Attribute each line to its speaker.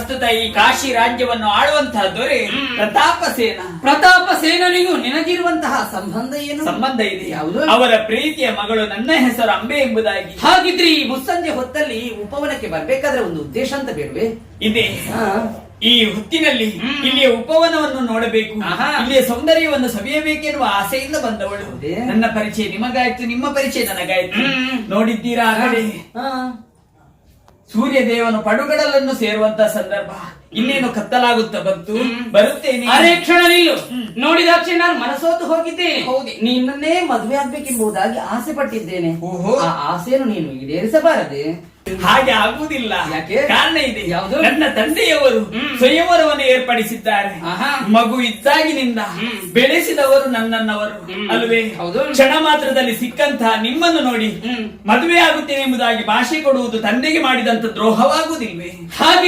Speaker 1: ಪ್ರಸ್ತುತ ಈ ಕಾಶಿ ರಾಜ್ಯವನ್ನು ಆಳುವಂತಹ ದೊರೆ
Speaker 2: ಪ್ರತಾಪ ಸೇನನಿಗೂ ನಿನಗಿರುವಂತಹ ಸಂಬಂಧ ಏನು?
Speaker 1: ಸಂಬಂಧ ಇದೆ.
Speaker 2: ಯಾವುದು?
Speaker 1: ಅವರ ಪ್ರೀತಿಯ ಮಗಳು ನನ್ನ ಹೆಸರು ಅಂಬೆ ಎಂಬುದಾಗಿ.
Speaker 2: ಹಾಗಿದ್ರೆ ಈ ಮುಸ್ಸಂಜೆ ಹೊತ್ತಲ್ಲಿ ಉಪವನಕ್ಕೆ ಬರ್ಬೇಕಾದ್ರೆ ಒಂದು ಉದ್ದೇಶ ಅಂತ ಬೇಡವೆ?
Speaker 1: ಇದೆ. ಈ ಹೊತ್ತಿನಲ್ಲಿ ಇಲ್ಲಿಯ ಉಪವನವನ್ನು ನೋಡಬೇಕು, ಇಲ್ಲಿಯ ಸೌಂದರ್ಯವನ್ನು ಸವಿಯಬೇಕೆನ್ನುವ ಆಸೆಯಿಂದ ಬಂದವಳು. ನನ್ನ ಪರಿಚಯ ನಿಮಗಾಯ್ತು, ನಿಮ್ಮ ಪರಿಚಯ ನನಗಾಯ್ತು. ನೋಡಿದ್ದೀರಾ ಆ ಕಡೆ ಸೂರ್ಯ ದೇವನು ಪಡುಗಡಲನ್ನು ಸೇರುವಂತಹ ಸಂದರ್ಭ. ಇನ್ನೇನು ಕತ್ತಲಾಗುತ್ತಾ ಬಂತು, ಬರುತ್ತೇನೆ.
Speaker 2: ಅರೆ ಕ್ಷಣ ನಿಲ್ಲು. ನೋಡಿದಾಕ್ಷಣ ನಾನು ಮನಸೋತು ಹೋಗಿದ್ದೇನೆ.
Speaker 1: ಹೌದು,
Speaker 2: ನಿನ್ನನ್ನೇ ಮದುವೆ ಆಗ್ಬೇಕೆಂಬುದಾಗಿ ಆಸೆ ಪಟ್ಟಿದ್ದೇನೆ.
Speaker 1: ಓಹೋ,
Speaker 2: ಆ ಆಸೆಯನ್ನು ನೀನು ಈಡೇರಿಸಬಾರದೆ?
Speaker 1: ಹಾಗೆ ಆಗುವುದಿಲ್ಲ.
Speaker 2: ಯಾಕೆ?
Speaker 1: ಕಾರಣ ಇದೆ.
Speaker 2: ಯಾವುದು?
Speaker 1: ನನ್ನ ತಂದೆಯವರು ಸ್ವಯಂವರವನ್ನು ಏರ್ಪಡಿಸಿದ್ದಾರೆ. ಮಗು ಇದ್ದಾಗಿನಿಂದ ಬೆಳೆಸಿದವರು ನನ್ನನ್ನವರು ಅಲ್ವೇ?
Speaker 2: ಹೌದು.
Speaker 1: ಕ್ಷಣ ಮಾತ್ರದಲ್ಲಿ ಸಿಕ್ಕಂತಹ ನಿಮ್ಮನ್ನು ನೋಡಿ ಮದುವೆ ಆಗುತ್ತೇನೆ ಎಂಬುದಾಗಿ ಭಾಷೆ ಕೊಡುವುದು ತಂದೆಗೆ ಮಾಡಿದಂತ ದ್ರೋಹವಾಗುವುದಿಲ್ವೇ?
Speaker 2: ಹಾಗೆ